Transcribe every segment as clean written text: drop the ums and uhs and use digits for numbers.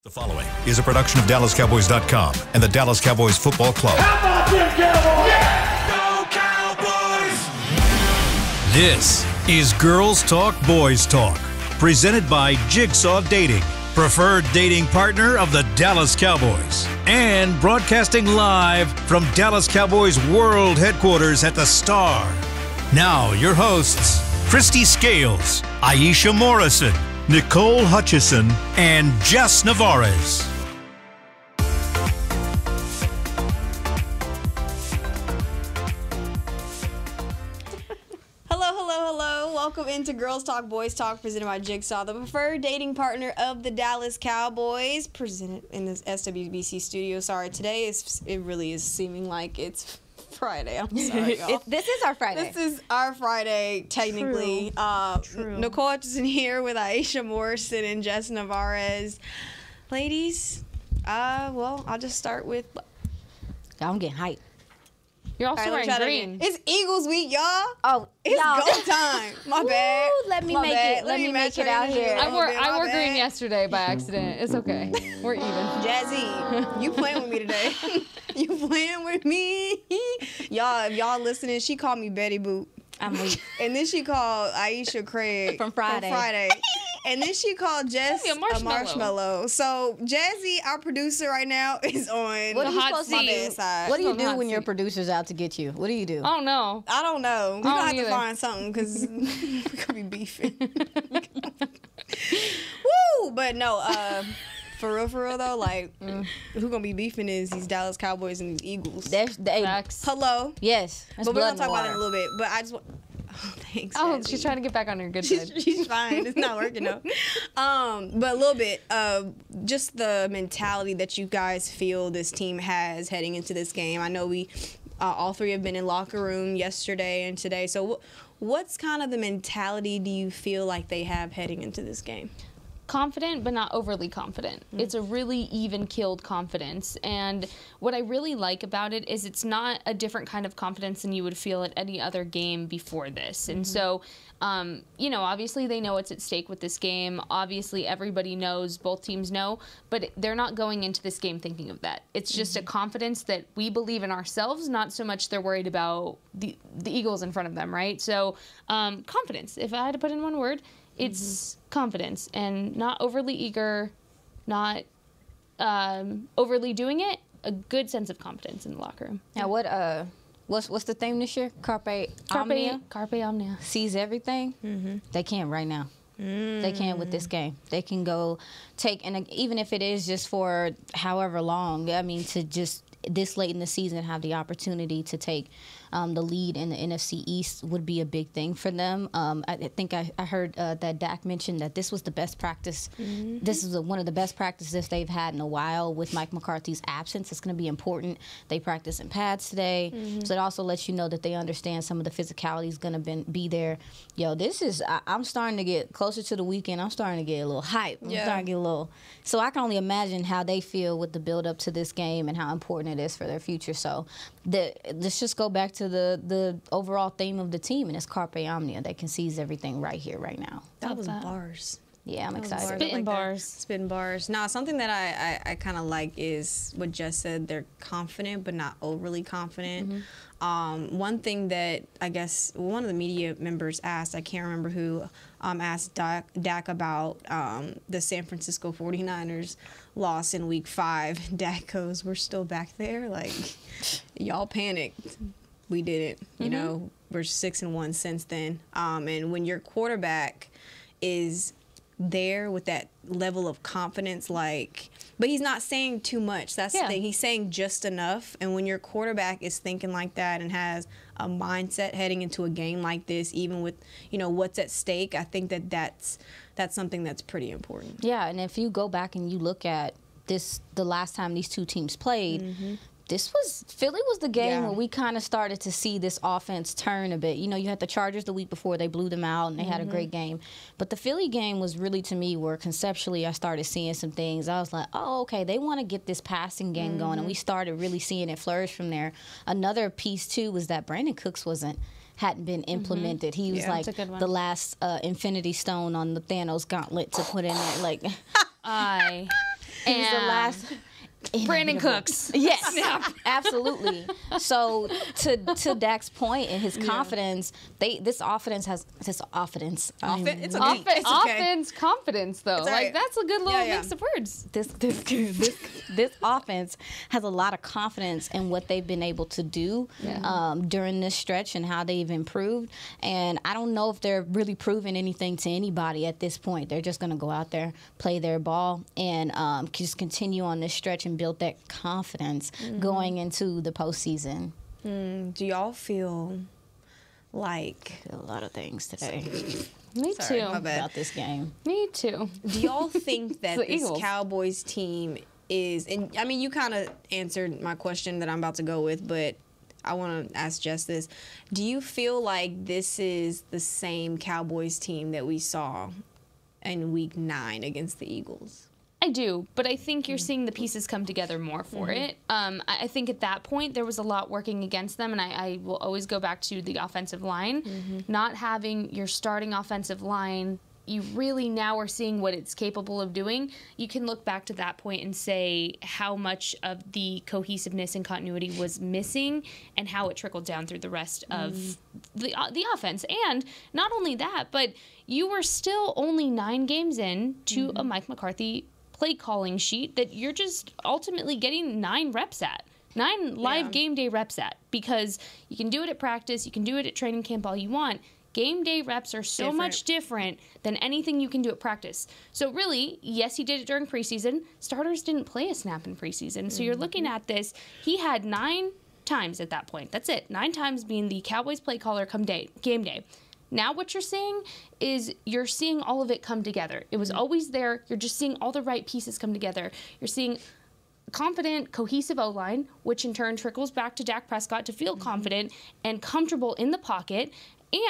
The following is a production of DallasCowboys.com and the Dallas Cowboys Football Club. How about them Cowboys? Yeah! Go Cowboys! This is Girls Talk, Boys Talk, presented by Jigsaw Dating, preferred dating partner of the Dallas Cowboys, and broadcasting live from Dallas Cowboys World Headquarters at the Star. Now, your hosts, Christy Scales, Aisha Morrison, Nicole Hutchison, and Jess Navarez. Hello. Welcome into Girls Talk, Boys Talk, presented by Jigsaw, the preferred dating partner of the Dallas Cowboys, presented in this SWBC studio. Sorry, today it really is seeming like it's Friday. I'm sorry, y'all. This is our Friday. This is our Friday, technically. True. Nicole Hutchison here with Aisha Morrison and Jess Navarez. Ladies, well, I'll just start with... I'm getting hyped. You're also wearing green. It's Eagles week, y'all. Oh, It's y'all. go time. My bad. Let me My make bad. it. Let me make it out match your here. energy. I wore My green bad. yesterday by accident. It's okay. We're even. Jazzy, you playing with me today. You playing with me. Y'all, if y'all listening, she called me Betty Boop. I'm weak. And then she called Aisha Craig From Friday. And then she called Jess a marshmallow. marshmallow. So Jazzy, our producer right now, is on What are you hot supposed to my seat. bad side. What do you On the do hot when your seat. producer's out to get you? What do you do? Oh no. I don't know. We're I gonna don't have to either. find something because we're gonna be beefing. Woo! But no, for real though, like who gonna be beefing is these Dallas Cowboys and these Eagles. There's the Facts. Hello. yes. That's But we're blood gonna talk and about it in a water. little bit. But I just want. Oh, thanks. Oh, Jazzy. she's trying to get back on her good side. She's fine. It's not working though. But a little bit of just the mentality that you guys feel this team has heading into this game. I know we all three have been in locker room yesterday and today. So what's kind of the mentality do you feel like they have heading into this game? Confident, but not overly confident. It's a really even-keeled confidence. And what I really like about it is it's not a different kind of confidence than you would feel at any other game before this. And so, obviously they know what's at stake with this game. Obviously everybody knows, both teams know, but they're not going into this game thinking of that. It's just a confidence that we believe in ourselves, not so much they're worried about the Eagles in front of them, right? So, confidence. If I had to put in one word, it's confidence, and not overly eager, not overly doing it. A good sense of confidence in the locker room. Now, what's the theme this year? Carpe Omnia? Carpe Omnia. Seize everything? They can right now. They can with this game. They can go take, and even if it is just for however long, I mean, to just this late in the season have the opportunity to take the lead in the NFC East would be a big thing for them. I think I heard that Dak mentioned that this was the best practice. This is one of the best practices they've had in a while with Mike McCarthy's absence. It's going to be important. They practice in pads today. So it also lets you know that they understand some of the physicality is going to be there. Yo, I'm starting to get closer to the weekend. I'm starting to get a little hype. I'm starting to get a little. So I can only imagine how they feel with the build up to this game and how important it is for their future. So let's just go back to the overall theme of the team, and it's Carpe Omnia. They can seize everything right here, right now. That was bars. Yeah, I'm excited. Spitting bars. Spitting bars. Now, something that I kind of like is what Jess said. They're confident, but not overly confident. One thing that I guess one of the media members asked, I can't remember who, asked Dak about the San Francisco 49ers loss in Week 5. Dak goes, "We're still back there. Like, y'all panicked. We didn't. You know, we're 6-1 since then. And when your quarterback is there with that level of confidence, but he's not saying too much. That's the thing. He's saying just enough. And when your quarterback is thinking like that and has a mindset heading into a game like this, even with, what's at stake, I think that's something that's pretty important. Yeah, and if you go back and you look at the last time these two teams played, Philly was the game where we kind of started to see this offense turn a bit. You had the Chargers the week before. They blew them out, and they had a great game. But the Philly game was really, to me, where conceptually I started seeing some things. I was like, oh, okay, they want to get this passing game going, and we started really seeing it flourish from there. Another piece, too, was that Brandon Cooks hadn't been implemented. He was like the last Infinity Stone on the Thanos gauntlet to put in there. He's the last. Brandon Cooks. Yes, absolutely. So to Dak's point and his confidence, this offense has this offense. It's okay. It's okay. Offense confidence though. It's Like right. that's a good little mix of words. This offense has a lot of confidence in what they've been able to do during this stretch and how they've improved. And I don't know if they're really proving anything to anybody at this point. They're just going to go out there, play their ball, and just continue on this stretch and build that confidence going into the postseason. Do y'all feel like A lot of things today Me Sorry, too. my bad. about this game. Me too. Do y'all think that The this Eagles. Cowboys team is, and I mean, you kind of answered my question that I'm about to go with, but I want to ask Jess this. Do you feel like this is the same Cowboys team that we saw in Week 9 against the Eagles? I do, but I think you're seeing the pieces come together more for it. I think at that point there was a lot working against them, and I will always go back to the offensive line. Not having your starting offensive line, you really now are seeing what it's capable of doing. You can look back to that point and say how much of the cohesiveness and continuity was missing and how it trickled down through the rest of the offense. And not only that, but you were still only 9 games in to a Mike McCarthy play calling sheet that you're just ultimately getting 9 reps at. 9 live game day reps at, because you can do it at practice, you can do it at training camp all you want. Game day reps are so much different than anything you can do at practice. So really, yes, he did it during preseason. Starters didn't play a snap in preseason. So you're looking at this, he had 9 times at that point. That's it. 9 times being the Cowboys play caller come game day. Now what you're seeing is you're seeing all of it come together. It was always there. You're just seeing all the right pieces come together. You're seeing confident, cohesive O-line, which in turn trickles back to Dak Prescott to feel confident and comfortable in the pocket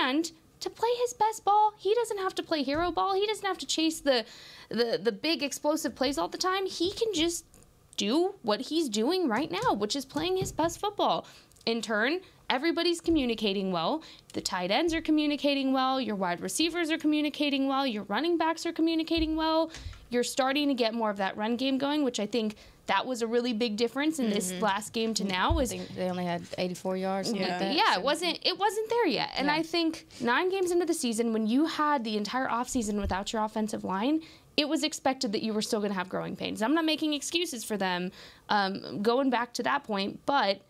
and to play his best ball. He doesn't have to play hero ball. He doesn't have to chase the big explosive plays all the time. He can just do what he's doing right now, which is playing his best football. In turn, everybody's communicating well. The tight ends are communicating well. Your wide receivers are communicating well. Your running backs are communicating well. You're starting to get more of that run game going, which I think that was a really big difference in this last game to now. I think they only had 84 yards. Something like that. Yeah, it wasn't there yet. And I think 9 games into the season, when you had the entire offseason without your offensive line, it was expected that you were still going to have growing pains. I'm not making excuses for them going back to that point, but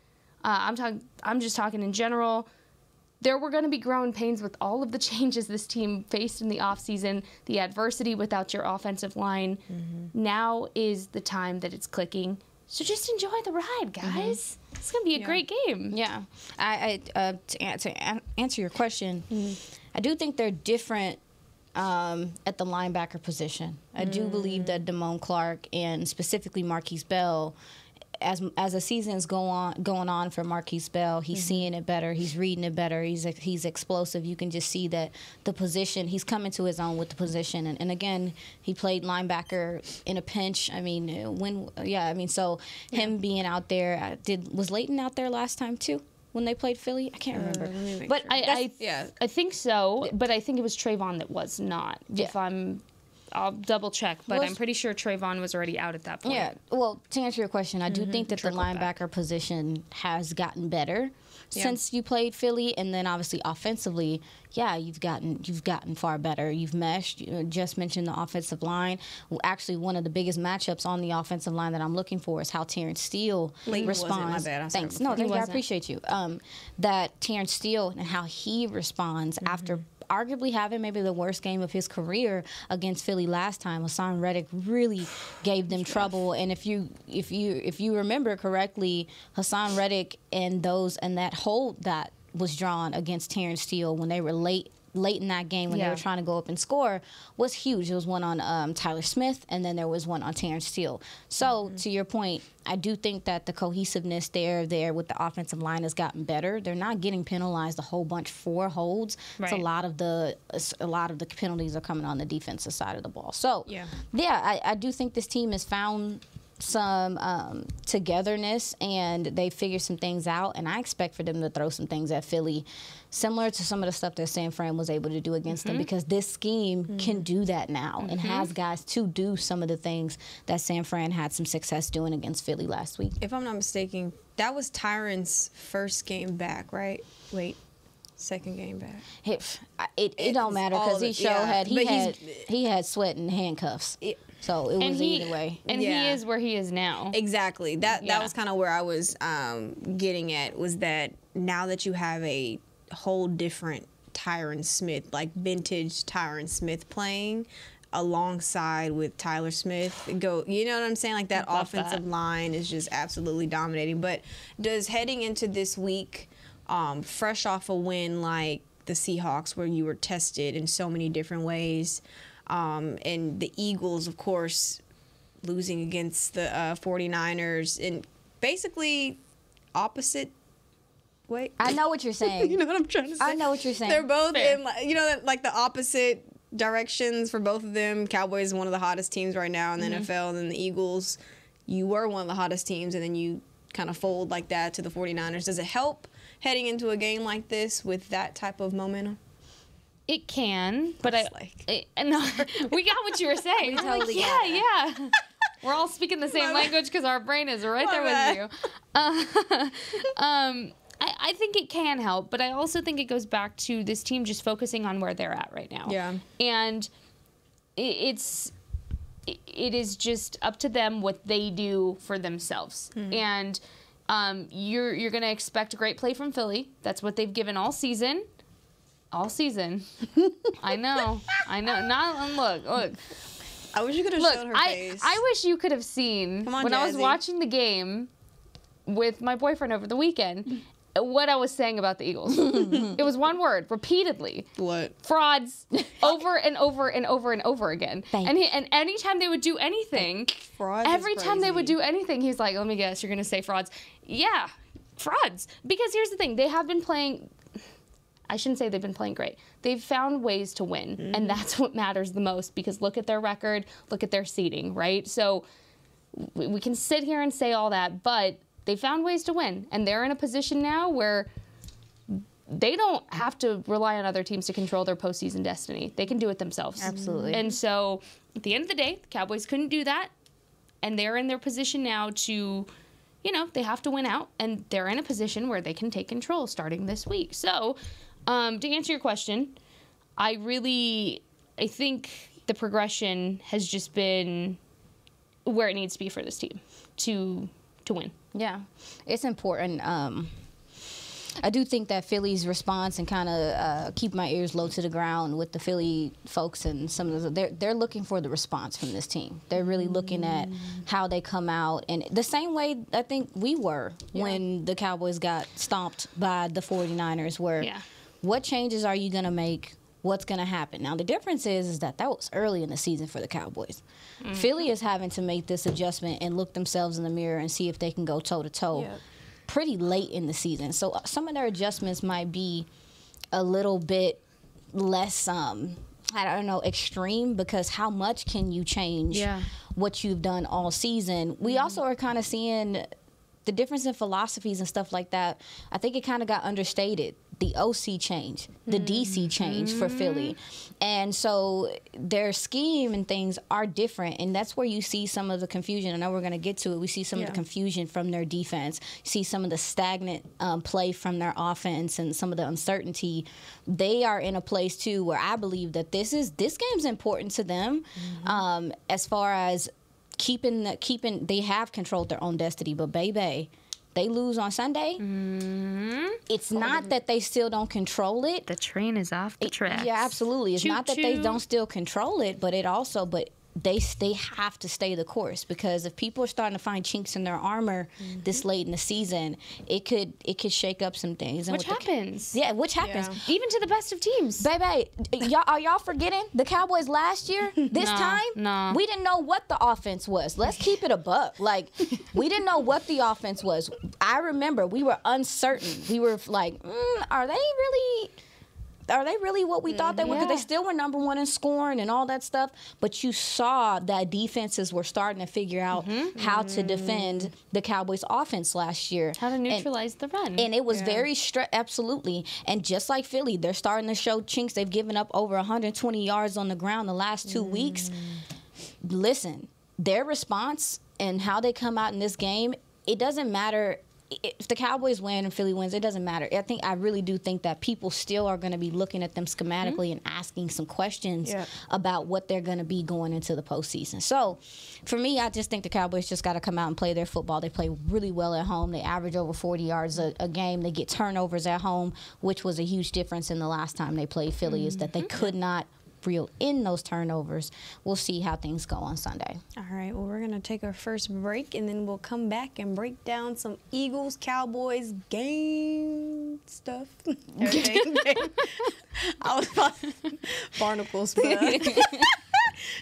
I'm just talking in general. There were going to be growing pains with all of the changes this team faced in the offseason, the adversity without your offensive line. Now is the time that it's clicking. So just enjoy the ride, guys. It's going to be a great game. Yeah. To answer your question, I do think they're different at the linebacker position. I do believe that Damone Clark and specifically Marquise Bell, as the season's going on for Marquise Bell, he's seeing it better, he's reading it better, he's explosive. You can just see that the position, he's coming to his own with the position. And again, he played linebacker in a pinch. I mean, him being out there, was Leighton out there last time too? When they played Philly? I can't remember. But sure. I think so, but I think it was Trayvon that was not. I'll double check, but I'm pretty sure Trayvon was already out at that point. Yeah, well, to answer your question, I do think that the linebacker position has gotten better since you played Philly, and then obviously offensively, you've gotten far better. You've meshed. You just mentioned the offensive line. Well, actually, one of the biggest matchups on the offensive line that I'm looking for is how Terrence Steele responds. My bad. Thanks. No, thank you. I appreciate you. That Terrence Steele and how he responds after arguably having maybe the worst game of his career against Philly last time. Hassan Reddick really gave them trouble, and if you remember correctly, Hassan Reddick and that hold that was drawn against Terrence Steele when they were late in that game when they were trying to go up and score was huge. There was one on Tyler Smith, and then there was one on Terrence Steele. So to your point, I do think that the cohesiveness there with the offensive line has gotten better. They're not getting penalized a whole bunch for holds. Right. So a lot of the penalties are coming on the defensive side of the ball. So I do think this team has found some togetherness, and they figure some things out. And I expect for them to throw some things at Philly, similar to some of the stuff that San Fran was able to do against them, because this scheme can do that now and has guys to do some of the things that San Fran had some success doing against Philly last week. If I'm not mistaken, that was Tyron's first game back, right? Wait. Second game back. It don't matter because he had sweat and handcuffs. So it was either way. And he is where he is now. Exactly. That was kind of where I was getting at, was that now that you have a whole different Tyron Smith, like vintage Tyron Smith playing alongside with Tyler Smith, you know what I'm saying? Like that offensive line is just absolutely dominating. But does heading into this week, fresh off a win like the Seahawks, where you were tested in so many different ways, and the Eagles, of course, losing against the 49ers in basically opposite way. I know what you're saying. You know what I'm trying to say? I know what you're saying. They're both in, like the opposite directions for both of them. Cowboys is one of the hottest teams right now in the NFL, and then the Eagles, you were one of the hottest teams, and then you kind of fold like that to the 49ers. Does it help heading into a game like this with that type of momentum? It can, but no, we got what you were saying. We totally got it. Yeah. We're all speaking the same language because our brain is right there with you. I think it can help, but I also think it goes back to this team just focusing on where they're at right now. Yeah. And it is just up to them what they do for themselves. And you're going to expect a great play from Philly. That's what they've given all season. All season. I know. Look. I wish you could have shown her face. I wish you could have seen when I was watching the game with my boyfriend over the weekend what I was saying about the Eagles. It was one word, repeatedly. What? Frauds. Over and over and over and over again. And anytime they would do anything, every time they would do anything, he's like, let me guess, you're going to say frauds. Yeah, frauds. Because here's the thing. They have been playing... I shouldn't say they've been playing great. They've found ways to win, and that's what matters the most, because look at their record, look at their seeding, right? So we can sit here and say all that, but they found ways to win, and they're in a position now where they don't have to rely on other teams to control their postseason destiny. They can do it themselves. Absolutely. And so at the end of the day, the Cowboys couldn't do that, and they're in their position now to... they have to win out, and they're in a position where they can take control starting this week. So, to answer your question, I think the progression has just been where it needs to be for this team to win. Yeah, it's important. I do think that Philly's response, and kind of keep my ears low to the ground with the Philly folks and some of they're looking for the response from this team. They're really looking at how they come out, and the same way I think we were when the Cowboys got stomped by the 49ers, where what changes are you going to make? What's going to happen? Now, the difference is that was early in the season for the Cowboys. Philly is having to make this adjustment and look themselves in the mirror and see if they can go toe-to-toe pretty late in the season. So some of their adjustments might be a little bit less, extreme, because how much can you change what you've done all season? We also are kind of seeing the difference in philosophies and stuff like that. I think it kind of got understated. The OC change, the DC change for Philly. And so their scheme and things are different, and that's where you see some of the confusion. I know we're going to get to it. We see some of the confusion from their defense. You see some of the stagnant play from their offense and some of the uncertainty. They are in a place, too, where I believe that this game's important to them as far as keeping they have controlled their own destiny, but baby, they lose on Sunday. It's not that they still don't control it. The train is off the tracks. Yeah, absolutely. It's not that they don't still control it, but they have to stay the course, because if people are starting to find chinks in their armor this late in the season, it could shake up some things. And which happens. Which happens. Even to the best of teams. Baby, are y'all forgetting the Cowboys last year? This time? We didn't know what the offense was. Let's keep it a buck. Like, we didn't know what the offense was. I remember we were uncertain. We were like, are they really are they really what we thought they were? Because they still were number one in scoring and all that stuff. But you saw that defenses were starting to figure out how to defend the Cowboys' offense last year. How to neutralize the run. And it was very absolutely. And just like Philly, they're starting to show chinks. They've given up over 120 yards on the ground the last 2 weeks. Listen, their response and how they come out in this game, it doesn't matter. If the Cowboys win and Philly wins, it doesn't matter. I really do think that people still are going to be looking at them schematically and asking some questions about what they're going to be going into the postseason. So, for me, I just think the Cowboys just got to come out and play their football. They play really well at home. They average over 40 yards a game. They get turnovers at home, which was a huge difference in the last time they played Philly, is that they could not reel in those turnovers. We'll see how things go on Sunday. All right, well, we're going to take our first break, and then we'll come back and break down some Eagles, Cowboys game stuff. Everything. I was about barnacles, but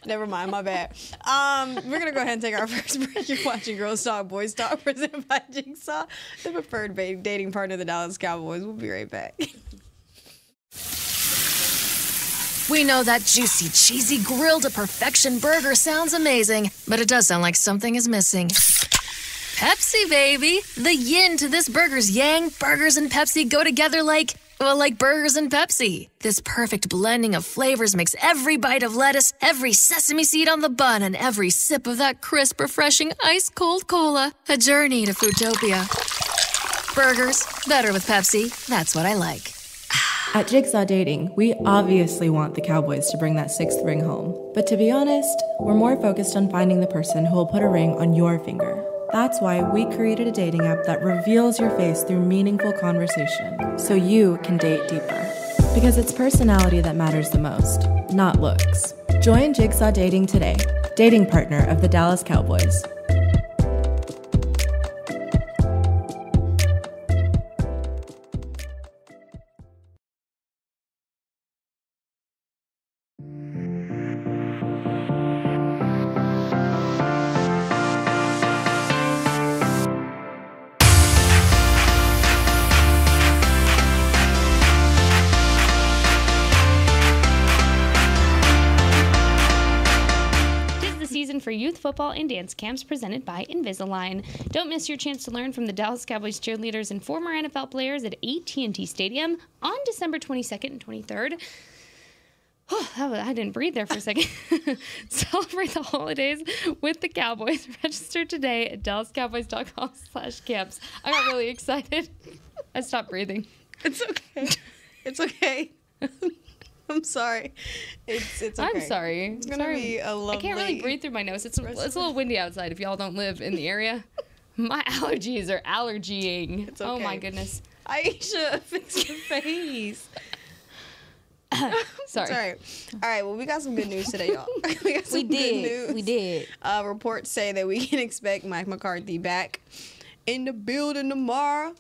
never mind, my bad. We're going to go ahead and take our first break. You're watching Girls Talk, Boys Talk, presented by Jigsaw, the preferred dating partner of the Dallas Cowboys. We'll be right back. We know that juicy, cheesy, grilled to perfection burger sounds amazing, but it does sound like something is missing. Pepsi, baby! The yin to this burger's yang. Burgers and Pepsi go together like burgers and Pepsi. This perfect blending of flavors makes every bite of lettuce, every sesame seed on the bun, and every sip of that crisp, refreshing, ice-cold cola a journey to Foodtopia. Burgers, better with Pepsi. That's what I like. At Jigsaw Dating, we obviously want the Cowboys to bring that 6th ring home. But to be honest, we're more focused on finding the person who will put a ring on your finger. That's why we created a dating app that reveals your face through meaningful conversation, so you can date deeper. Because it's personality that matters the most, not looks. Join Jigsaw Dating today, dating partner of the Dallas Cowboys. For youth football and dance camps presented by Invisalign. Don't miss your chance to learn from the Dallas Cowboys cheerleaders and former NFL players at AT&T Stadium on December 22nd and 23rd. I didn't breathe there for a second. Celebrate the holidays with the Cowboys. Register today at DallasCowboys.com/camps. I got really excited. I stopped breathing. It's okay. It's okay. I'm sorry. It's okay. I'm sorry. It's going to be a lovely... I can't really breathe through my nose. It's a little windy outside if y'all don't live in the area. My allergies are allergying. It's okay. Oh, my goodness. Aisha, fix your face. Sorry. It's all right. All right, well, we got some good news today, y'all. We got some good news. We did. Reports say that we can expect Mike McCarthy back in the building tomorrow.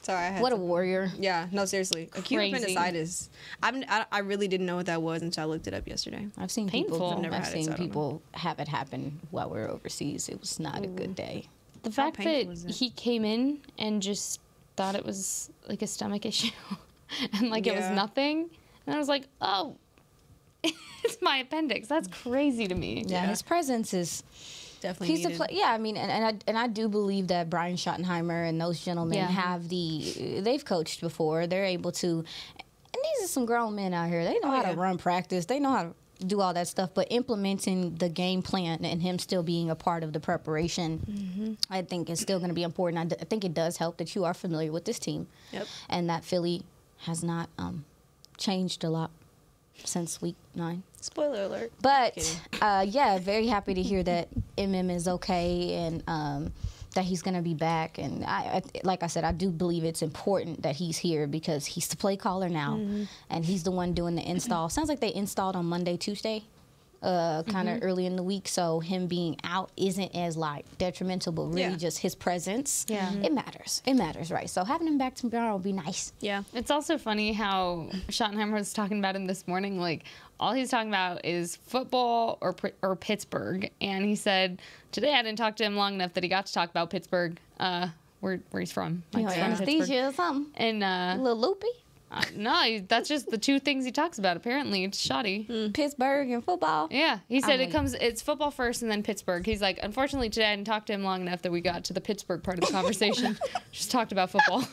Sorry, What a warrior. Yeah, no, seriously. Acute Crazy. appendicitis. I really didn't know what that was until I looked it up yesterday. I've seen Painful. people. I've I've seen people have it happen while we're overseas. It was not a good day. The fact that he came in and just thought it was like a stomach issue and like it was nothing. And I was like, oh, it's my appendix. That's crazy to me. Yeah, his presence is definitely he's needed. Yeah, I mean, and I do believe that Brian Schottenheimer and those gentlemen they've coached before. They're able to, and these are some grown men out here. They know how to run practice. They know how to do all that stuff, but implementing the game plan and him still being a part of the preparation, I think is still going to be important. I think it does help that you are familiar with this team, and that Philly has not changed a lot since week 9. Spoiler alert. But very happy to hear that MM is okay and that he's going to be back. And I like I said, I do believe it's important that he's here because he's the play caller now, and he's the one doing the install. Sounds like they installed on Monday, Tuesday, kind of early in the week. So him being out isn't as like detrimental, but really just his presence. Yeah, it matters. It matters, right? So having him back tomorrow will be nice. Yeah, it's also funny how Schottenheimer was talking about him this morning. Like all he's talking about is football or Pittsburgh, and he said today I didn't talk to him long enough that he got to talk about Pittsburgh. Where he's from? Like anesthesia or something. And a little loopy. No, that's just the two things he talks about. Apparently, it's shoddy. Pittsburgh and football. Yeah, he said it's football first and then Pittsburgh. He's like, unfortunately today I didn't talk to him long enough that we got to the Pittsburgh part of the conversation. Just talked about football.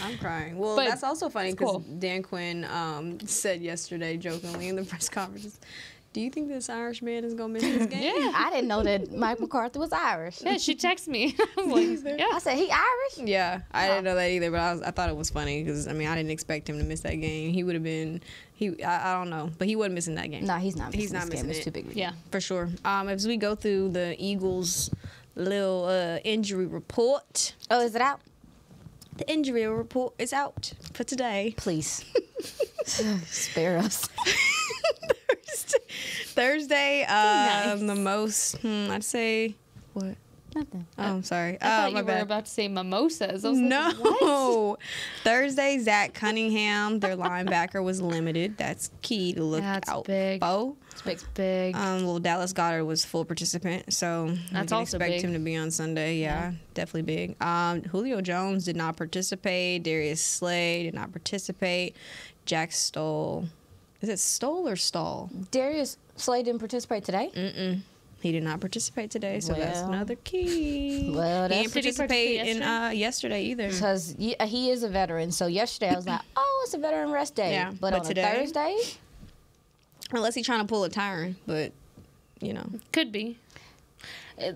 I'm crying. Well, But that's also funny because cool. Dan Quinn said yesterday jokingly in the press conference, do you think this Irish man is going to miss this game? Yeah. I didn't know that Mike McCarthy was Irish. Yeah, she texted me. I was like, yeah. I said, he Irish? Yeah, I didn't know that either, but I thought it was funny because, I mean, I didn't expect him to miss that game. He would have been, I don't know, but he wasn't missing that game. No, he's not missing He's not this game. missing It's it. too big. Yeah. For sure. As we go through the Eagles' little injury report, Oh, is it out? the injury report is out for today. Please. Spare us. Thursday, Nice. the most, I'd say, what? Nothing. Oh, I'm sorry. I thought my you were bad. about to say mimosas. I was like, what? No. Thursday, Zach Cunningham, their linebacker, was limited. That's key to look That's out big. for. It's big. Well, Dallas Goedert was full participant, so we That's can also expect big. him to be on Sunday. Yeah, definitely big. Julio Jones did not participate. Darius Slay did not participate. Jack Stoll. Is it Stoll or Stall? Darius Slay didn't participate today? He did not participate today, so that's Well. another key. Well, he that's- didn't Did he participate participate in yesterday either. Because he is a veteran. So yesterday I was like, oh, it's a veteran rest day. Yeah, but but on today- a Thursday, Unless he's trying to pull a Tyron, but, you know. Could be.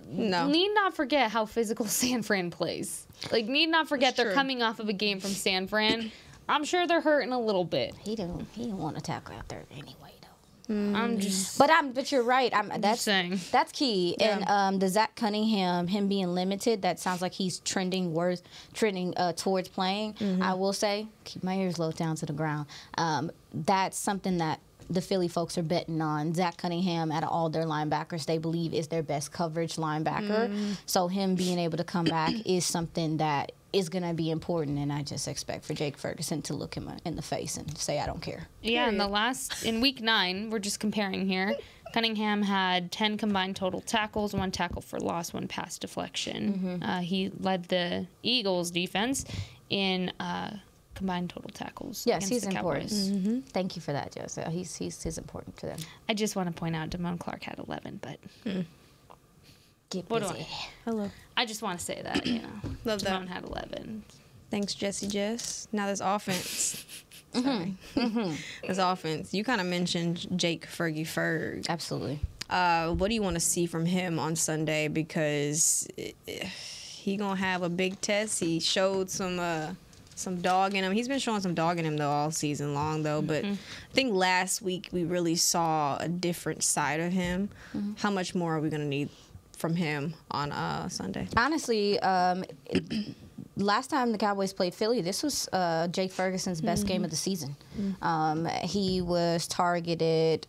No. Need not forget how physical San Fran plays. Like, need not forget That's they're true. coming off of a game from San Fran. I'm sure they're hurting a little bit. he didn't want to tackle out there anyway, though. I'm just But you're right. That's saying. That's key. Yeah. And the Zach Cunningham, him being limited, that sounds like he's trending towards playing. I will say, keep my ears low down to the ground. That's something that the Philly folks are betting on. Zach Cunningham, out of all their linebackers, they believe is their best coverage linebacker. So him being able to come back is something that is going to be important. And I just expect for Jake Ferguson to look him in the face and say, I don't care. Yeah, in week 9, we're just comparing here. Cunningham had 10 combined total tackles, 1 tackle for loss, 1 pass deflection. He led the Eagles defense in combined total tackles. Yes, against he's the Cowboys. important. Thank you for that, Joseph. He's important to them. I just want to point out Damone Clark had 11, but Get What do busy. Hello. I just want to say that, you know. Love that. Damone had 11. Thanks, Jesse Jess. Now there's offense. Sorry. There's offense. You kind of mentioned Jake Fergie Ferg. Absolutely. What do you want to see from him on Sunday? Because he going to have a big test. He showed some dog in him. He's been showing some dog in him, though, all season long, though. But I think last week we really saw a different side of him. How much more are we going to need from him on Sunday? Honestly, last time the Cowboys played Philly, this was Jake Ferguson's best game of the season. He was targeted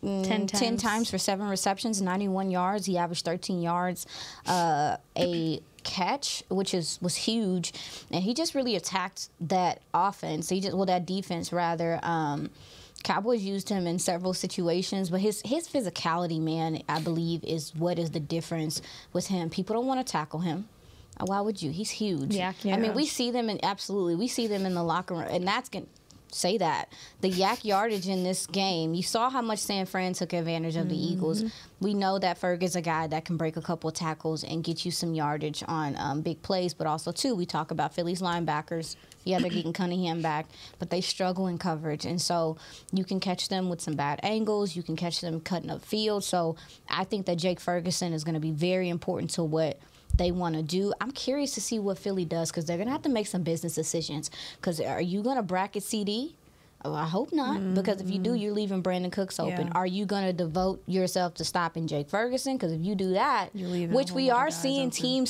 10 times for 7 receptions, 91 yards. He averaged 13 yards, a catch, which was huge, and he just really attacked that offense. That defense rather. Cowboys used him in several situations, but his physicality, man, I believe is what is the difference with him. People don't want to tackle him. Why would you? He's huge. Yeah. I mean, we see them in the locker room, and that's going to say that. The yak yardage in this game, you saw how much San Fran took advantage of the Eagles. We know that Ferg is a guy that can break a couple of tackles and get you some yardage on big plays, but also, too, we talk about Philly's linebackers. Yeah, they're getting Cunningham back, but they struggle in coverage. And so you can catch them with some bad angles. You can catch them cutting up field. So I think that Jake Ferguson is going to be very important to what they want to do. I'm curious to see what Philly does because they're going to have to make some business decisions. Because are you going to bracket CD? Oh, I hope not, because if you do, you're leaving Brandon Cooks open. Yeah. Are you going to devote yourself to stopping Jake Ferguson? Because if you do that, You're leaving which a we whole lot are of guys seeing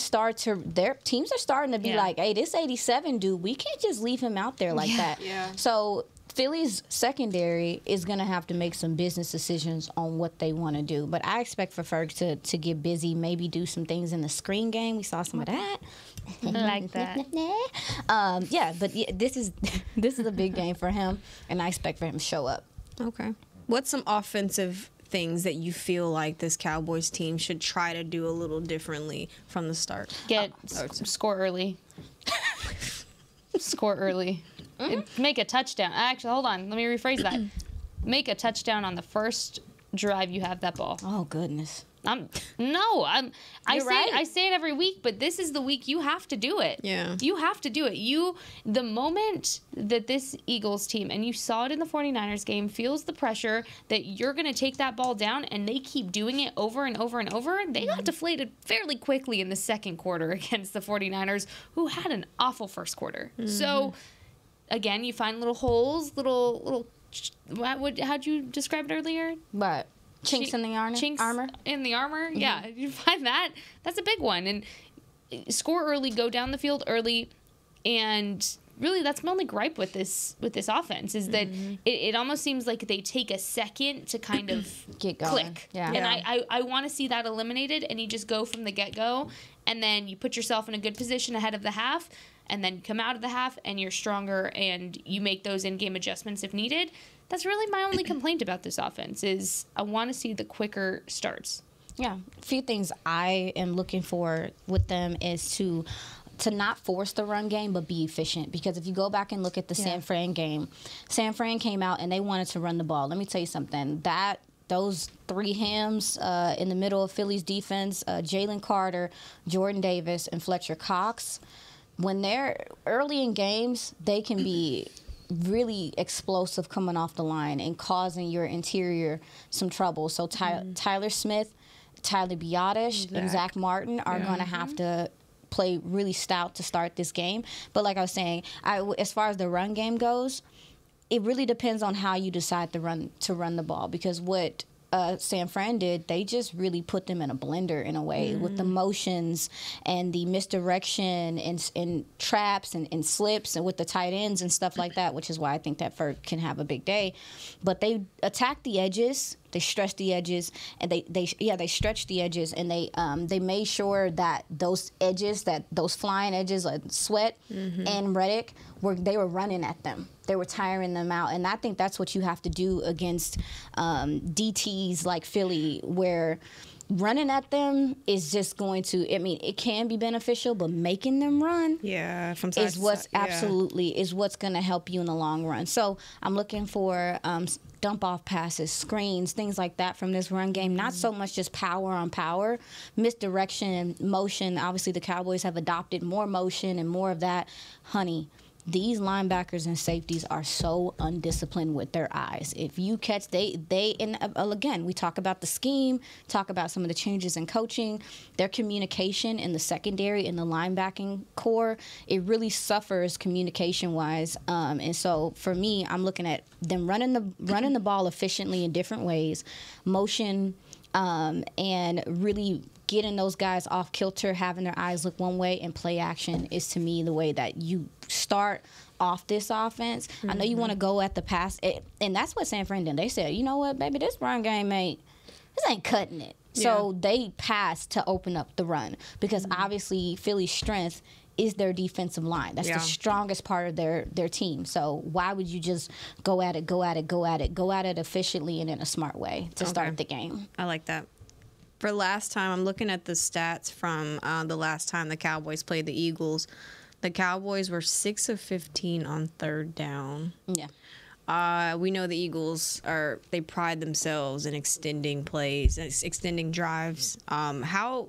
open. their teams are starting to be Yeah. like, hey, this 87 dude, we can't just leave him out there like that. Yeah. So Philly's secondary is going to have to make some business decisions on what they want to do. But I expect for Ferg to get busy, maybe do some things in the screen game. We saw some of that. I like that. This is a big game for him, and I expect for him to show up. Okay. What's some offensive things that you feel like this Cowboys team should try to do a little differently from the start? Score early. Score early. Make a touchdown. Actually, hold on. Let me rephrase that. Make a touchdown on the first drive you have that ball. Oh, goodness. I say it every week, but this is the week you have to do it. Yeah. You have to do it. The moment that this Eagles team, and you saw it in the 49ers game, feels the pressure that you're going to take that ball down, and they keep doing it over and over and over, they got deflated fairly quickly in the second quarter against the 49ers, who had an awful first quarter. So, again, you find little holes, how'd you describe it earlier? But chinks in the armor. Chinks in the armor. Yeah, you find that. That's a big one. And score early, go down the field early, and really that's my only gripe with this offense is that it almost seems like they take a second to kind of get going. Click. Yeah. And I want to see that eliminated, and you just go from the get-go, and then you put yourself in a good position ahead of the half, and then come out of the half, and you're stronger, and you make those in-game adjustments if needed. That's really my only complaint about this offense is I want to see the quicker starts. Yeah. A few things I am looking for with them is to not force the run game, but be efficient. Because if you go back and look at the San Fran game, San Fran came out and they wanted to run the ball. Let me tell you something. Those three hams in the middle of Philly's defense, Jalen Carter, Jordan Davis, and Fletcher Cox, when they're early in games, they can be really explosive coming off the line and causing your interior some trouble. So Tyler Smith, Tyler Biotish, and Zach Martin are going to have to play really stout to start this game. But like I was saying, as far as the run game goes, it really depends on how you decide to run the ball, because what San Fran did, they just really put them in a blender in a way with the motions and the misdirection and traps and slips and with the tight ends and stuff like that, which is why I think that Ferg can have a big day. But they attack the edges. They stretch the edges, and they stretched the edges, and they made sure that those flying edges like Sweat and Reddick they were running at them. They were tiring them out, and I think that's what you have to do against DTs like Philly, where running at them is just going to, I mean, it can be beneficial, but making them run from side is what's absolutely is what's going to help you in the long run. So I'm looking for dump-off passes, screens, things like that from this run game. Not so much just power on power, misdirection, motion. Obviously, the Cowboys have adopted more motion and more of that. Honey, these linebackers and safeties are so undisciplined with their eyes. If you catch, and again, we talk about the scheme, talk about some of the changes in coaching, their communication in the secondary, in the linebacking core, it really suffers communication-wise. And so for me, I'm looking at them running the ball efficiently in different ways, motion, and really getting those guys off kilter, having their eyes look one way, and play action is, to me, the way that you start off this offense. I know you want to go at the pass, and that's what San Fran did. They said, you know what, baby, this run game ain't cutting it. So they passed to open up the run, because obviously Philly's strength is their defensive line. That's the strongest part of their team. So why would you just go at it efficiently and in a smart way to start the game? I like that. For last time, I'm looking at the stats from the last time the Cowboys played the Eagles. The Cowboys were 6 of 15 on third down. Yeah. We know the Eagles they pride themselves in extending plays, extending drives. How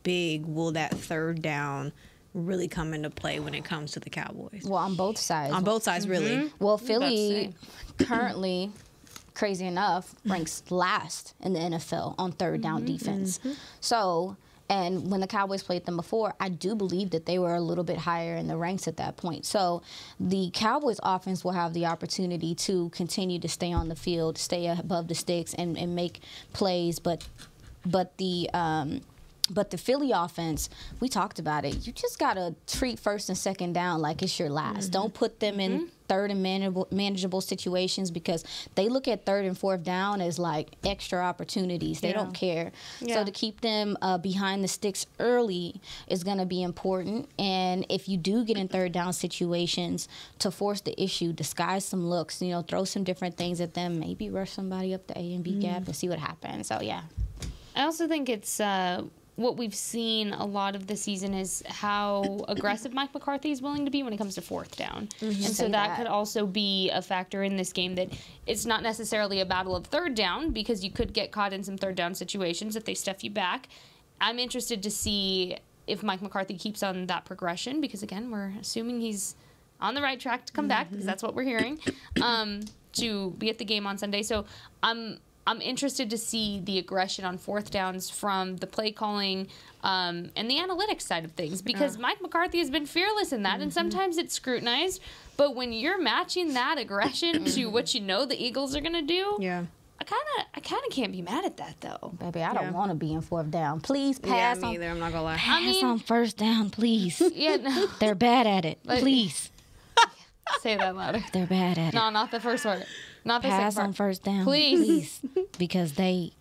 big will that third down really come into play when it comes to the Cowboys? Well, on both sides. On both sides, really. Well, Philly currently, crazy enough, ranks last in the NFL on third down defense. So, and when the Cowboys played them before, I do believe that they were a little bit higher in the ranks at that point. So the Cowboys offense will have the opportunity to continue to stay on the field, stay above the sticks, and make plays. But the Philly offense, we talked about it. You just got to treat first and second down like it's your last. Don't put them in third and manageable situations, because they look at third and fourth down as like extra opportunities. They don't care. So to keep them behind the sticks early is going to be important. And if you do get in third down situations, to force the issue, disguise some looks, throw some different things at them, maybe rush somebody up the A and B gap and see what happens. So, yeah. I also think it's what we've seen a lot of the season is how aggressive Mike McCarthy is willing to be when it comes to fourth down. And so that could also be a factor in this game, that it's not necessarily a battle of third down, because you could get caught in some third down situations if they stuff you back. I'm interested to see if Mike McCarthy keeps on that progression, because, again, we're assuming he's on the right track to come back, because that's what we're hearing, to be at the game on Sunday. So I'm interested to see the aggression on fourth downs from the play calling and the analytics side of things, because Mike McCarthy has been fearless in that, and sometimes it's scrutinized. But when you're matching that aggression to what you know the Eagles are going to do, I kind of can't be mad at that, though. Baby, I don't want to be in fourth down. Please pass me either. I'm not gonna lie. Pass on first down, please. No. They're bad at it. Please. Say that louder. They're bad at it. No, not the first word. Not the Pass second part. on first down, Please. because they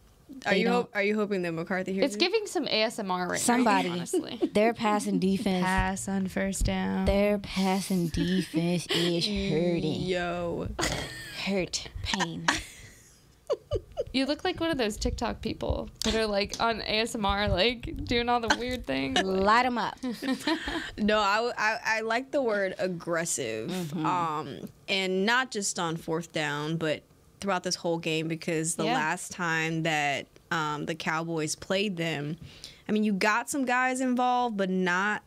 Are you hoping that McCarthy hears It's giving some ASMR right Somebody. now, honestly. their passing defense. Pass on first down. Their passing defense is hurting. Yo. Hurt. Pain. You look like one of those TikTok people that are like on ASMR, like doing all the weird things. Light them up. No, I like the word aggressive, and not just on fourth down, but throughout this whole game, because the last time that the Cowboys played them, I mean, you got some guys involved, but not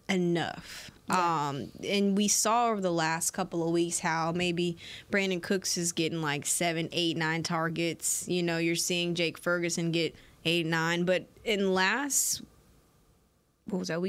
enough. And we saw over the last couple of weeks how maybe Brandon Cooks is getting like 7, 8, 9 targets. You know, you're seeing Jake Ferguson get 8, 9. But in week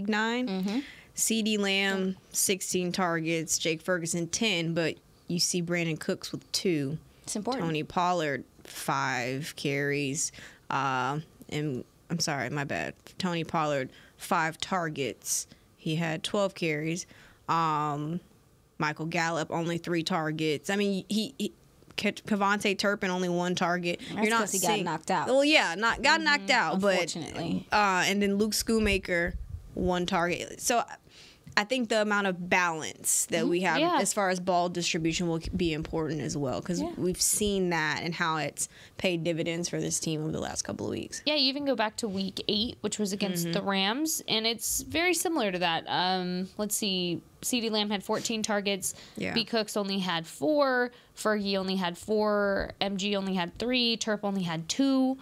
9? CeeDee Lamb, 16 targets. Jake Ferguson, 10. But you see Brandon Cooks with 2. It's important. Tony Pollard, 5 carries. And I'm sorry, my bad. Tony Pollard, 5 targets. He had 12 carries. Michael Gallup, only 3 targets. I mean, Kevontae Turpin, only 1 target. That's because he got knocked out. Well, yeah, got knocked out. Unfortunately. And then Luke Schoonmaker, 1 target. So I think the amount of balance that we have as far as ball distribution will be important as well, because we've seen that and how it's paid dividends for this team over the last couple of weeks. Yeah, you even go back to week 8, which was against the Rams, and it's very similar to that. Let's see, CeeDee Lamb had 14 targets. B. Cooks only had 4. Fergie only had 4. MG only had 3. Turp only had 2.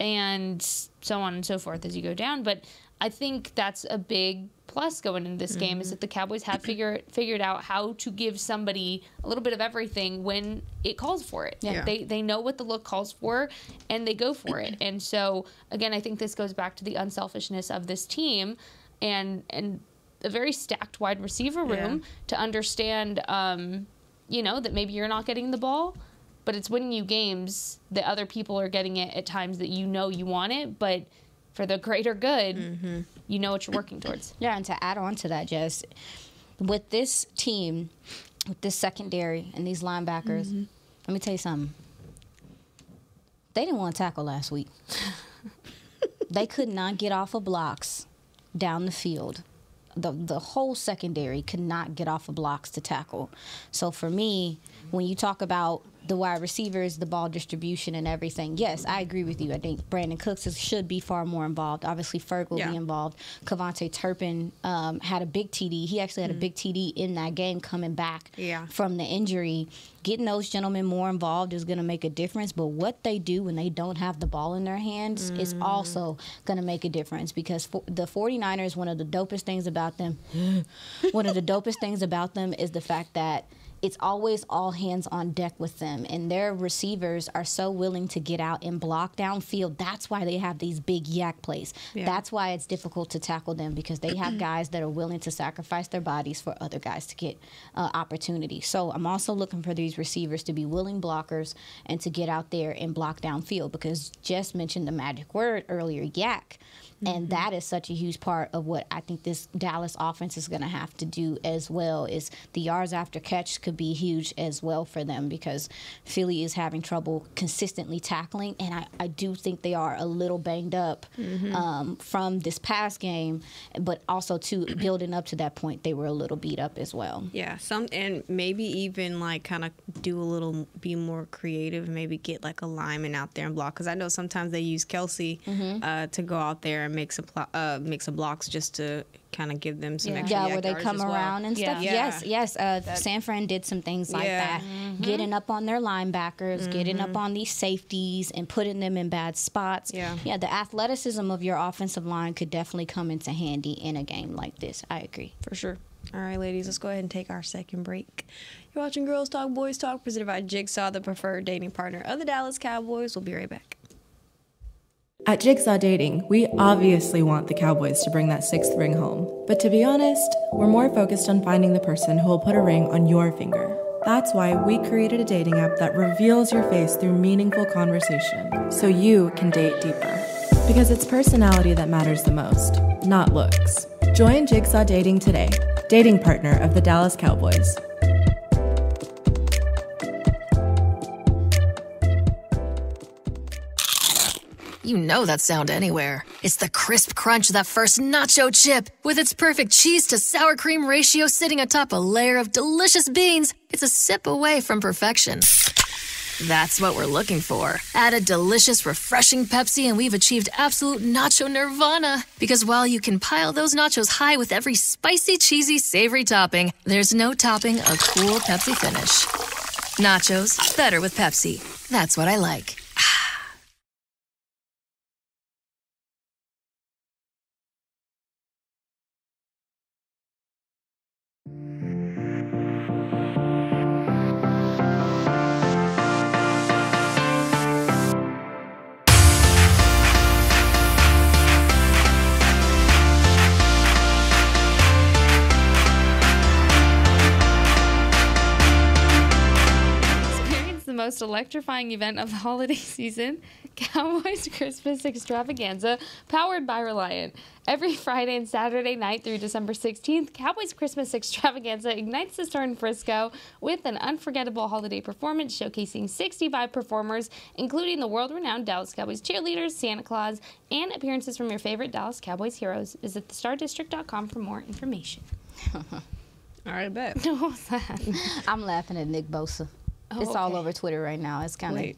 And so on and so forth as you go down. But I think that's a big plus going into this game, is that the Cowboys have figured out how to give somebody a little bit of everything when it calls for it. They know what the look calls for, and they go for it. And so, again, I think this goes back to the unselfishness of this team and a very stacked wide receiver room to understand, that maybe you're not getting the ball, but it's winning you games that other people are getting it at times that you know you want it, but for the greater good, you know what you're working towards. Yeah, and to add on to that, Jess, with this team, with this secondary and these linebackers, let me tell you something. They didn't want to tackle last week. They could not get off of blocks down the field. The whole secondary could not get off of blocks to tackle. So for me, when you talk about the wide receivers, the ball distribution and everything, yes, I agree with you. I think Brandon Cooks should be far more involved. Obviously, Ferg will be involved. Kevontae Turpin had a big TD. He actually had a big TD in that game coming back from the injury. Getting those gentlemen more involved is going to make a difference, but what they do when they don't have the ball in their hands is also going to make a difference, because the 49ers, one of the dopest things about them is the fact that it's always all hands on deck with them, and their receivers are so willing to get out and block downfield. That's why they have these big yak plays. That's why it's difficult to tackle them, because they have guys that are willing to sacrifice their bodies for other guys to get opportunity. So I'm also looking for these receivers to be willing blockers and to get out there and block downfield, because Jess mentioned the magic word earlier, yak. And that is such a huge part of what I think this Dallas offense is going to have to do as well, is the yards after catch could be huge as well for them, because Philly is having trouble consistently tackling, and I do think they are a little banged up from this past game, but also too building up to that point, they were a little beat up as well. Yeah, and maybe even like kind of be more creative, maybe get like a lineman out there and block, because I know sometimes they use Kelsey to go out there and make some blocks just to kind of give them some extra where they come around and stuff. Yes. San Fran did some things like that, getting up on their linebackers, getting up on these safeties, and putting them in bad spots. Yeah, the athleticism of your offensive line could definitely come into handy in a game like this. I agree. For sure. All right, ladies, let's go ahead and take our second break. You're watching Girls Talk, Boys Talk, presented by Jigsaw, the preferred dating partner of the Dallas Cowboys. We'll be right back. At Jigsaw Dating, we obviously want the Cowboys to bring that 6th ring home. But to be honest, we're more focused on finding the person who will put a ring on your finger. That's why we created a dating app that reveals your face through meaningful conversation, so you can date deeper. Because it's personality that matters the most, not looks. Join Jigsaw Dating today, dating partner of the Dallas Cowboys. You know that sound anywhere. It's the crisp crunch of that first nacho chip. With its perfect cheese to sour cream ratio sitting atop a layer of delicious beans, it's a sip away from perfection. That's what we're looking for. Add a delicious, refreshing Pepsi and we've achieved absolute nacho nirvana. Because while you can pile those nachos high with every spicy, cheesy, savory topping, there's no topping a cool Pepsi finish. Nachos, better with Pepsi. That's what I like. Most electrifying event of the holiday season, Cowboys Christmas Extravaganza, powered by Reliant. Every Friday and Saturday night through December 16th, Cowboys Christmas Extravaganza ignites the store in Frisco with an unforgettable holiday performance showcasing 65 performers, including the world-renowned Dallas Cowboys cheerleaders, Santa Claus, and appearances from your favorite Dallas Cowboys heroes. Visit thestardistrict.com for more information. All right, bet. What was that? I'm laughing at Nick Bosa. Oh, it's all over Twitter right now. It's kind of,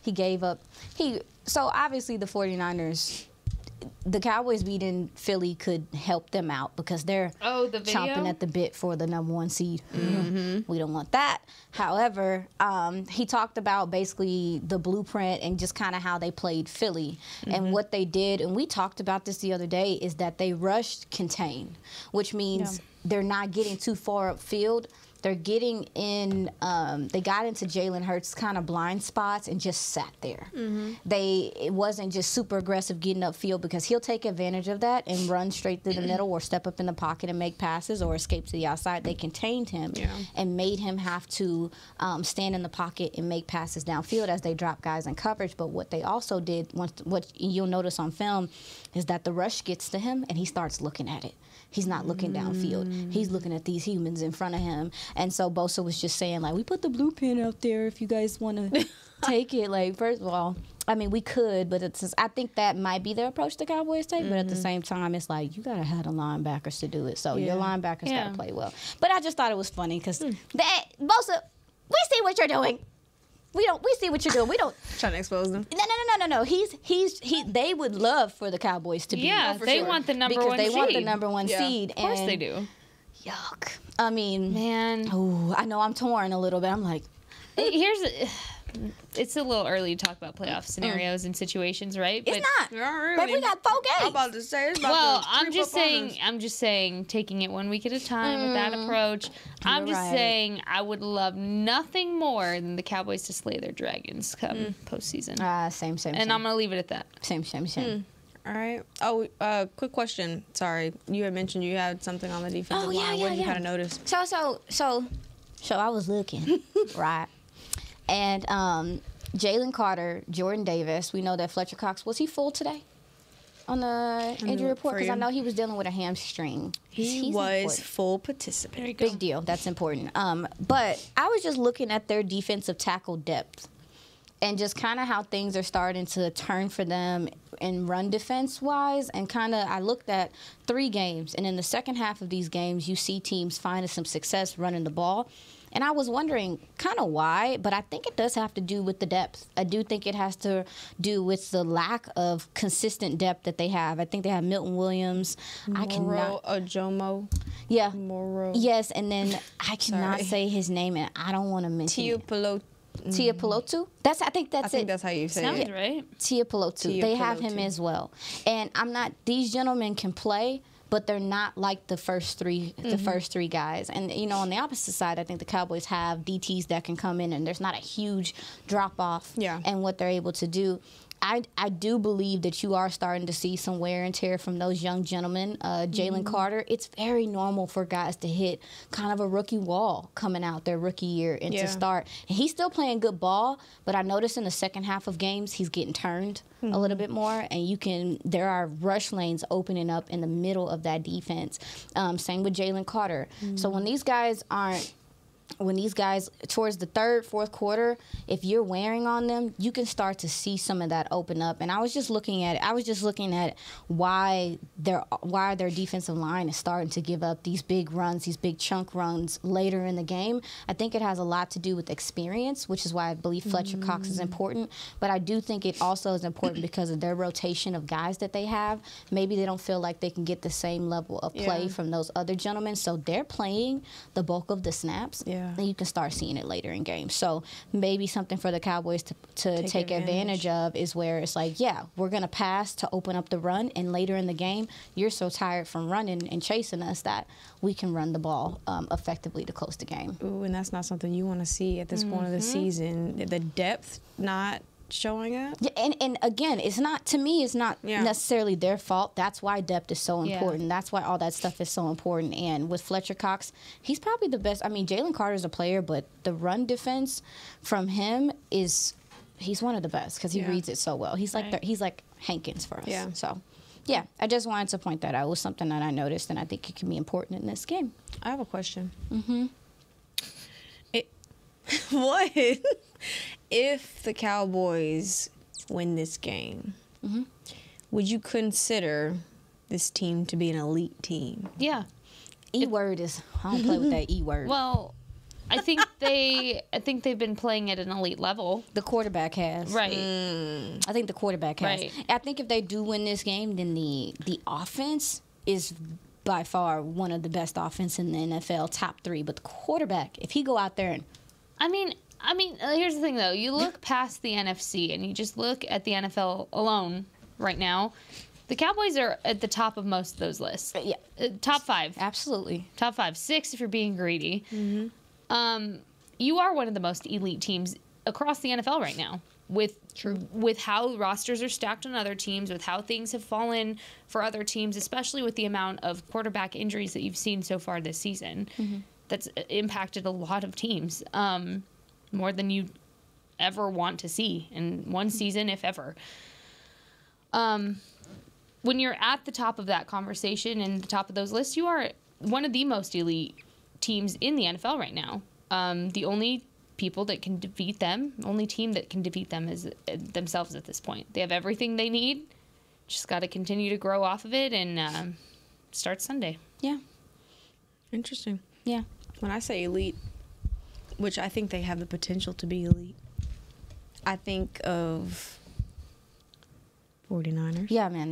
he gave up. So obviously the 49ers, the Cowboys beating Philly could help them out because they're chomping at the bit for the #1 seed. We don't want that. However, he talked about basically the blueprint and just kind of how they played Philly. And what they did, and we talked about this the other day, is that they rushed contain, which means they're not getting too far upfield. They're getting in, they got into Jalen Hurts' kind of blind spots and just sat there. It wasn't just super aggressive getting upfield, because he'll take advantage of that and run straight through the middle or step up in the pocket and make passes or escape to the outside. They contained him and made him have to stand in the pocket and make passes downfield as they drop guys in coverage. But what they also did, what you'll notice on film, is that the rush gets to him and he starts looking at it. He's not looking downfield. He's looking at these humans in front of him. And so Bosa was just saying, like, we put the blueprint out there if you guys want to take it. Like, first of all, I mean, we could, but I think that might be the approach the Cowboys take. But at the same time, it's like, you got to have the linebackers to do it. So your linebackers got to play well. But I just thought it was funny because, Bosa, we see what you're doing. We see what you're doing. We don't trying to expose them. No. They would love for the Cowboys to be. Yeah, they want the number one seed. Because they want the number one seed. Of course they do. Yuck. I mean, man. Oh, I know I'm torn a little bit. I'm like, it's a little early to talk about playoff scenarios and situations, right? It's not. But we got 4 games. I'm about to say it's about well, I'm just saying, taking it 1 week at a time with that approach. I'm just saying, I would love nothing more than the Cowboys to slay their dragons come postseason. Same. And I'm gonna leave it at that. Same. All right. Oh, quick question. Sorry, you had mentioned you had something on the defensive line. What did you kind of notice? So I was looking, right? And Jalen Carter, Jordan Davis, we know that Fletcher Cox, was he full today? on the injury report? for Because I you. know he was dealing with a hamstring. He He's was important. full participant. Big deal. That's important. But I was just looking at their defensive tackle depth and just kind of how things are starting to turn for them in run defense wise. And kind of I looked at 3 games, and in the second half of these games, you see teams finding some success running the ball. And I was wondering kind of why, but I think it does have to do with the depth. I do think it has to do with the lack of consistent depth that they have. I think they have Milton Williams. I cannot. Jomo. Yeah. Moro. Yes, and then I cannot Sorry. say his name, and I don't want to mention it. Tia Pelotu? I think that's I think it. that's how you say Sounds it. right. Tia Pelotu. Tia They have him Pelotu. as well. And these gentlemen can play, but they're not like the first three guys. And on the opposite side, I think the Cowboys have DTs that can come in, and there's not a huge drop off in what they're able to do. I do believe that you are starting to see some wear and tear from those young gentlemen. Jalen Carter, it's very normal for guys to hit kind of a rookie wall coming out their rookie year and to start. And he's still playing good ball, but I noticed in the second half of games he's getting turned a little bit more, and there are rush lanes opening up in the middle of that defense. Same with Jalen Carter. So when these guys towards the third, fourth quarter, if you're wearing on them, you can start to see some of that open up. And I was just looking at why their defensive line is starting to give up these big runs, these big chunk runs later in the game. I think it has a lot to do with experience, which is why I believe Fletcher Cox is important. But I do think it also is important because of their rotation of guys that they have. Maybe they don't feel like they can get the same level of play from those other gentlemen, so they're playing the bulk of the snaps. Then you can start seeing it later in games. So maybe something for the Cowboys to take advantage of is where it's like, we're going to pass to open up the run, and later in the game, you're so tired from running and chasing us that we can run the ball effectively to close the game. Ooh, and that's not something you want to see at this point of the season. The depth not showing up. Yeah, and again, it's not necessarily their fault. That's why depth is so important. That's why all that stuff is so important. And with Fletcher Cox, he's probably the best. I mean, Jalen Carter's a player, but the run defense from him he's one of the best because he reads it so well. He's like he's like Hankins for us. Yeah. So, I just wanted to point that out. It was something that I noticed, and I think it can be important in this game. I have a question. What if the Cowboys win this game? Would you consider this team to be an elite team? Yeah. E-word is, I don't play with that E-word. Well, I think they've been playing at an elite level. The quarterback has. Right. I think the quarterback has. Right. I think if they do win this game, then the offense is by far one of the best offense in the NFL, top 3. But the quarterback, if he go out there and I mean, here's the thing, though. You look past the NFC and you just look at the NFL alone right now. The Cowboys are at the top of most of those lists. Top 5. Absolutely. Top 5. 6 if you're being greedy. You are one of the most elite teams across the NFL right now. With how rosters are stacked on other teams, with how things have fallen for other teams, especially with the amount of quarterback injuries that you've seen so far this season. That's impacted a lot of teams, more than you ever want to see in one season, if ever. When you're at the top of that conversation and the top of those lists, you are one of the most elite teams in the NFL right now. The only people that can defeat them, only team that can defeat them is themselves at this point. They have everything they need. Just got to continue to grow off of it and start Sunday. Yeah. Interesting. Yeah. When I say elite, which I think they have the potential to be elite, I think of 49ers. Yeah, man.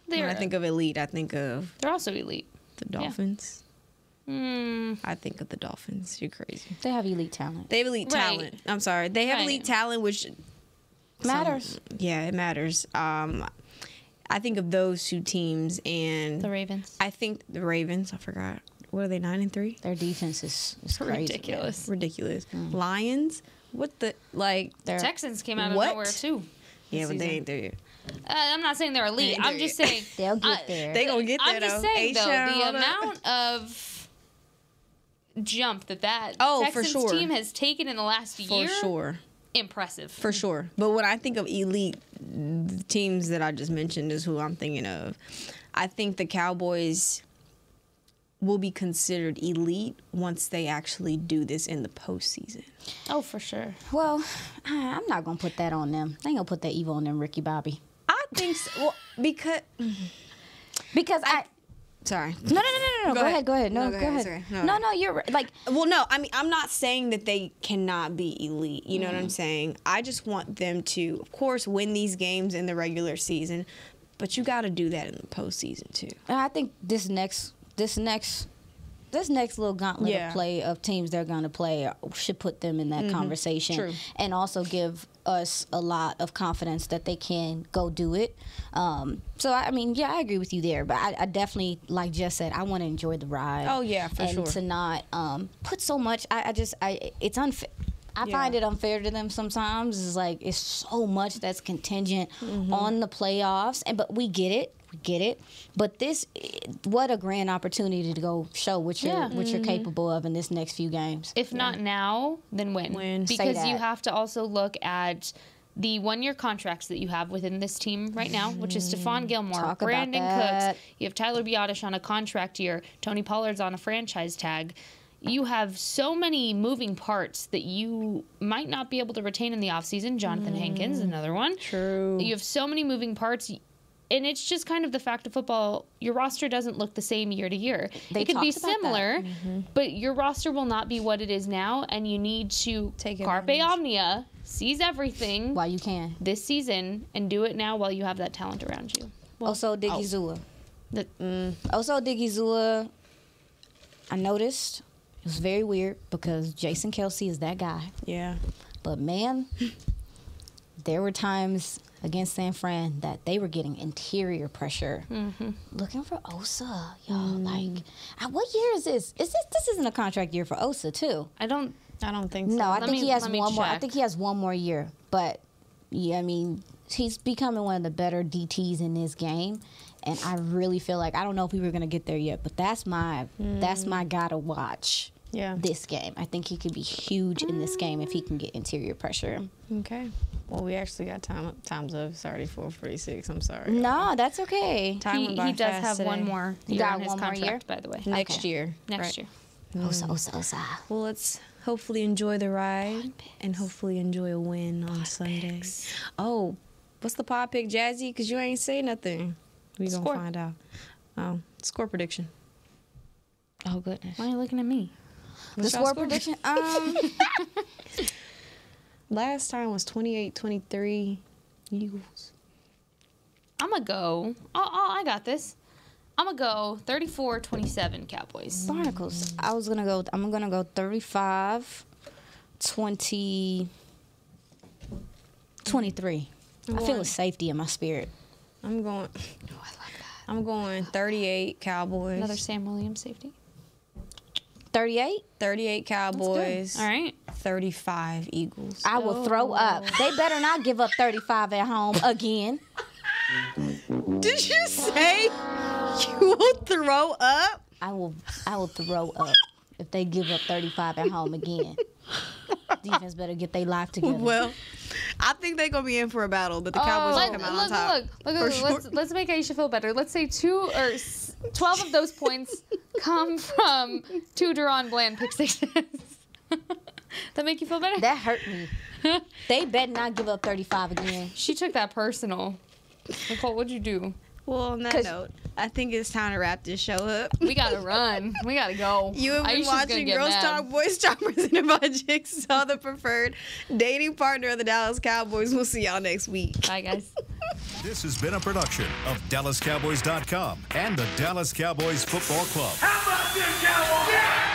When I think of elite, I think of They're also elite. the Dolphins. I think of the Dolphins. You're crazy. They have elite talent. They have elite talent. I'm sorry. They have elite talent, which Matters. it matters. I think of those 2 teams, and The Ravens. I think the Ravens. I forgot. What are they? 9-3. Their defense is crazy. Ridiculous. Ridiculous. Lions. What the Texans came out of What? nowhere too. Yeah, but they ain't there. I'm not saying they're elite. I'm just saying They'll get there. They gonna get there. I'm just though. saying though, A-Town, the all that. amount of jump that Oh, for Texans sure. team has taken in the last For year sure. impressive. For sure. But when I think of elite, the teams that I just mentioned is who I'm thinking of. I think the Cowboys will be considered elite once they actually do this in the postseason. Oh, for sure. Well, I'm not going to put that on them. I ain't going to put that evil on them, Ricky Bobby. I think so. Well, because sorry. No. Go ahead. No, go ahead. Sorry. No, you're right. Like, well, no, I mean, I'm not saying that they cannot be elite. You know what I'm saying? I just want them to, of course, win these games in the regular season, but you got to do that in the postseason too. I think this next little gauntlet of play of teams they're going to play should put them in that conversation. True. And also give us a lot of confidence that they can go do it. So, I mean, yeah, I agree with you there. But I definitely, like Jess said, I want to enjoy the ride. Oh, yeah, for sure. And to not put so much, it's unfair. I find it unfair to them sometimes. It's like it's so much that's contingent on the playoffs, but we get it. But what a grand opportunity to go show what you're capable of in this next few games. If not now, then when? Because you have to also look at the 1-year contracts that you have within this team right now, which is Stephon Gilmore, Brandon Cooks. You have Tyler Biotish on a contract year. Tony Pollard's on a franchise tag. You have so many moving parts that you might not be able to retain in the offseason. Jonathan Hankins, another one. True. You have so many moving parts. And it's just kind of the fact of football. Your roster doesn't look the same year to year. It could be similar, but your roster will not be what it is now, and you need to carpe omnia, seize everything while you can this season, and do it now while you have that talent around you. Also, Diggy Zua, I noticed it was very weird because Jason Kelce is that guy. Yeah. But, man, there were times against San Fran that they were getting interior pressure. Looking for Osa, y'all. Like, what year is this? This isn't a contract year for Osa, too. I don't think so. No, I think he has one more. I think he has one more year. But yeah, I mean, he's becoming one of the better DTs in this game. And I really feel like I don't know if we were gonna get there yet, but that's my guy to watch. Yeah. This game. I think he could be huge in this game if he can get interior pressure. Okay. Well, we actually got time's up. It's already 4:46. I'm sorry. No, that's okay. He does have one more year on his contract, by the way. Next year. Next year. Osa. Well, let's hopefully enjoy the ride and hopefully enjoy a win on Sunday. Oh, what's the pod pick, Jazzy? Because you ain't say nothing. We gonna find out. Oh, score prediction. Oh, goodness. Why are you looking at me? The score prediction? Last time was 28-23 Eagles. I'm going to go. I got this. I'm going to go 34-27 Cowboys. Barnacles. I'm going to go 35-23. I feel a safety in my spirit. I'm going. Oh, I love that. I'm going 38 Cowboys. Another Sam Williams safety. 38? 38 Cowboys. All right. 35 Eagles. I will throw up. They better not give up 35 at home again. Did you say you will throw up? I will throw up if they give up 35 at home again. Defense better get their life together. Well, I think they're going to be in for a battle, but the Cowboys will come out on top. Look. Let's make Aisha feel better. Let's say 12 of those points come from 2 Deron Bland pick sixes. That make you feel better? That hurt me. They better not give up 35 again. She took that personal. Nicole, what'd you do? Well, on that note, I think it's time to wrap this show up. We gotta run. We gotta go. You have been watching Girls Talk, Boys Talk, presented by Jigsaw, the preferred dating partner of the Dallas Cowboys. We'll see y'all next week. Bye, guys. This has been a production of DallasCowboys.com and the Dallas Cowboys Football Club. How about this, Cowboys? Yeah!